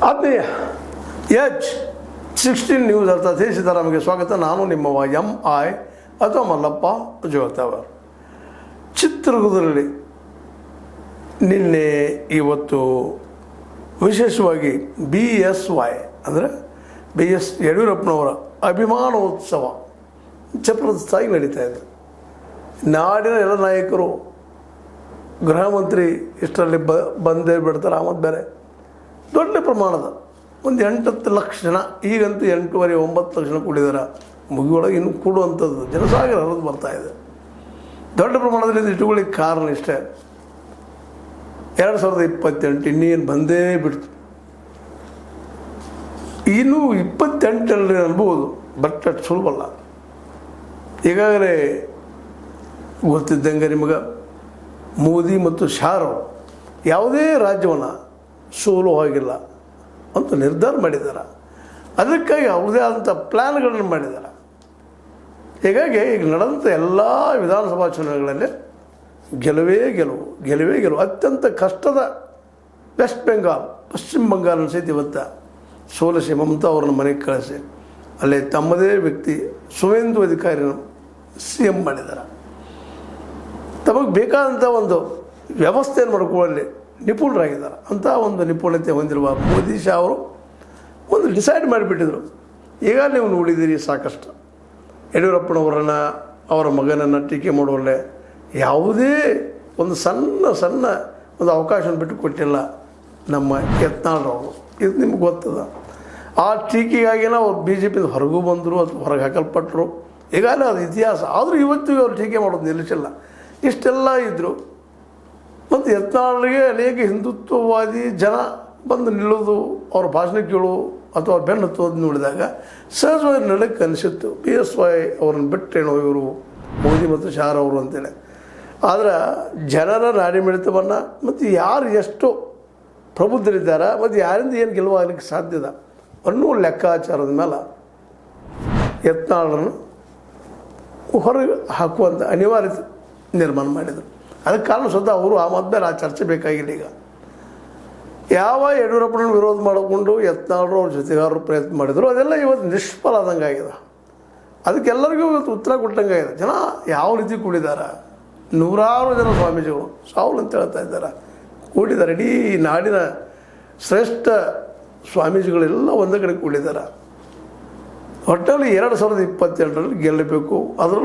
ಆತ್ಮೀಯ H16 news ಅರ್ಥಾತ್ ಸೀತಾರಾಮ್ಗೆ ಸ್ವಾಗತ. ನಾನು ನಿಮ್ಮವ MI ಅಥವಾ ಮಲ್ಲಪ್ಪ ಜೋತವರ್. ಚಿತ್ರದುರ್ಗದಲ್ಲಿ ನಿನ್ನೆ ಇವತ್ತು ವಿಶೇಷವಾಗಿ BSY ಅಂದರೆ BS ಯಡಿಯೂರಪ್ಪನವರ ಅಭಿಮಾನೋತ್ಸವ ಜಬರ್ದಸ್ತಾಗಿ ನಡೀತಾ ಇದೆ. ನಾಡಿನ ಎಲ್ಲ ನಾಯಕರು, ಗೃಹ ಮಂತ್ರಿ ಇಷ್ಟರಲ್ಲಿ ಬಂದೇ ಬಿಡ್ತಾರೆ. ಆಮದು ಬೇರೆ ದೊಡ್ಡ ಪ್ರಮಾಣದ ಒಂದು 8-10 ಲಕ್ಷ ಜನ, ಈಗಂತೂ 8-9 ಲಕ್ಷ ಜನ ಕೂಡಿದ್ದಾರೆ. ಮುಗಿಯೊಳಗೆ ಇನ್ನು ಕೂಡುವಂಥದ್ದು ಜನಸಾಗರ ಹರಿದು ಬರ್ತಾಯಿದೆ. ದೊಡ್ಡ ಪ್ರಮಾಣದಲ್ಲಿ ಇಟ್ಟುಕೊಳ್ಳಿಕ್ಕೆ ಕಾರಣ ಇಷ್ಟೇ, 2028 ಇನ್ನೇನು ಬಂದೇ ಬಿಡ್ತು. ಇನ್ನೂ 28 ಅನ್ಬೋದು, ಬಟ್ ಅಷ್ಟು ಸುಲಭಲ್ಲ. ಈಗಾಗಲೇ ಗೊತ್ತಿದ್ದಂಗೆ ನಿಮಗೆ ಮೋದಿ ಮತ್ತು ಶಾರವ್ ಯಾವುದೇ ರಾಜ್ಯವನ್ನು ಸೋಲೋ ಆಗಿಲ್ಲ ಅಂತ ನಿರ್ಧಾರ ಮಾಡಿದ್ದಾರೆ. ಅದಕ್ಕಾಗಿ ಅವ್ರದ್ದೇ ಆದಂಥ ಪ್ಲ್ಯಾನ್ಗಳನ್ನು ಮಾಡಿದ್ದಾರೆ. ಹೀಗಾಗಿ ಈಗ ನಡೆದಂಥ ಎಲ್ಲ ವಿಧಾನಸಭಾ ಚುನಾವಣೆಗಳಲ್ಲಿ ಗೆಲುವೇ ಗೆಲುವು. ಅತ್ಯಂತ ಕಷ್ಟದ ವೆಸ್ಟ್ ಬೆಂಗಾಲ್, ಪಶ್ಚಿಮ ಬಂಗಾಳ ಸಹಿತ ಇವತ್ತು ಸೋಲಿಸಿ ಮಮತಾ ಅವ್ರನ್ನ ಮನೆಗೆ ಕಳಿಸಿ ಅಲ್ಲಿ ತಮ್ಮದೇ ವ್ಯಕ್ತಿ ಸುವೇಂದು ಅಧಿಕಾರಿನ CM ಮಾಡಿದ್ದಾರೆ. ತಮಗೆ ಬೇಕಾದಂಥ ಒಂದು ವ್ಯವಸ್ಥೆಯನ್ನು ಮಾಡ್ಕೊಳ್ಳಲ್ಲಿ ನಿಪುಣರಾಗಿದ್ದಾರೆ. ಅಂಥ ಒಂದು ನಿಪುಣತೆ ಹೊಂದಿರುವ ಮೋದಿ ಶಾ ಅವರು ಒಂದು ಡಿಸೈಡ್ ಮಾಡಿಬಿಟ್ಟಿದ್ರು. ಈಗ ನೀವು ನೋಡಿದ್ದೀರಿ ಸಾಕಷ್ಟು ಯಡಿಯೂರಪ್ಪನವರನ್ನು, ಅವರ ಮಗನನ್ನು ಟೀಕೆ ಮಾಡುವಲ್ಲೇ ಯಾವುದೇ ಒಂದು ಸಣ್ಣ ಒಂದು ಅವಕಾಶವನ್ನು ಬಿಟ್ಟು ಕೊಟ್ಟಿಲ್ಲ ನಮ್ಮ ಯತ್ನಾಳರವರು. ಇದು ನಿಮ್ಗೆ ಗೊತ್ತದ. ಆ ಟೀಕೆಗಾಗಿನ ಅವ್ರು BJP ಹೊರಗೂ ಬಂದರು ಅಥವಾ ಹೊರಗೆ ಹಾಕಲ್ಪಟ್ಟರು. ಈಗಾಗಲೇ ಅದು ಇತಿಹಾಸ. ಆದರೂ ಇವತ್ತಿಗೂ ಅವ್ರು ಟೀಕೆ ಮಾಡೋದು ನಿಲ್ಲಿಸಿಲ್ಲ. ಇಷ್ಟೆಲ್ಲ ಇದ್ದರು. ಮತ್ತು ಯತ್ನಾಳರಿಗೆ ಅನೇಕ ಹಿಂದುತ್ವವಾದಿ ಜನ ಬಂದು ನಿಲ್ಲೋದು, ಅವ್ರ ಭಾಷಣ ಕೇಳು ಅಥವಾ ಅವ್ರ ಬೆನ್ನು ಹತ್ತೋದು ನೋಡಿದಾಗ ಸಹಜವಾಗಿ ನಡಕ್ಕೆ ಅನಿಸಿತ್ತು, BSY ಅವ್ರನ್ನ ಬಿಟ್ಟೇನೋ ಇವರು ಮೋದಿ ಮತ್ತು ಶಾರ್ ಅವರು ಅಂತೇಳಿ. ಆದರೆ ಜನರ ನಾಡಿ ಮಿಡಿತವನ್ನು ಮತ್ತು ಯಾರು ಎಷ್ಟು ಪ್ರಬುದ್ಧರಿದ್ದಾರೆ ಮತ್ತು ಯಾರಿಂದ ಏನು ಗೆಲುವಾಗಲಿಕ್ಕೆ ಸಾಧ್ಯದ ಅನ್ನೋ ಲೆಕ್ಕಾಚಾರದ ಮೇಲೆ ಯತ್ನಾಳರನ್ನು ಹೊರಗೆ ಹಾಕುವಂಥ ಅನಿವಾರ್ಯತೆ ನಿರ್ಮಾಣ ಮಾಡಿದರು. ಅದಕ್ಕೆ ಕಾರಣ ಸ್ವತಃ ಅವರು ಆ ಮಧ್ಯ ಆ ಚರ್ಚೆ ಬೇಕಾಗಿಲ್ಲ. ಈಗ ಯಾವ ಯಡಿಯೂರಪ್ಪನ ವಿರೋಧ ಮಾಡಿಕೊಂಡು ಯತ್ನಾಳರು ಅವ್ರ ಜೊತೆಗಾರರು ಪ್ರಯತ್ನ ಮಾಡಿದರು, ಅದೆಲ್ಲ ಇವತ್ತು ನಿಷ್ಫಲ ಆದಂಗೆ ಆಗಿದೆ. ಅದಕ್ಕೆಲ್ಲರಿಗೂ ಇವತ್ತು ಉತ್ತರ ಕೊಟ್ಟಂಗೆ ಆಗಿದೆ. ಜನ ಯಾವ ರೀತಿ ಕೂಡಿದ್ದಾರೆ, ನೂರಾರು ಜನ ಸ್ವಾಮೀಜಿಗಳು ಸಾವುಲ್ ಅಂತ ಹೇಳ್ತಾ ಇದ್ದಾರೆ, ಕೂಡಿದ್ದಾರೆ. ಇಡೀ ನಾಡಿನ ಶ್ರೇಷ್ಠ ಸ್ವಾಮೀಜಿಗಳೆಲ್ಲ ಒಂದೇ ಕಡೆ ಕೂಡಿದ್ದಾರೆ. ಒಟ್ಟಲ್ಲಿ 2028 ಗೆಲ್ಲಬೇಕು. ಅದರಲ್ಲೂ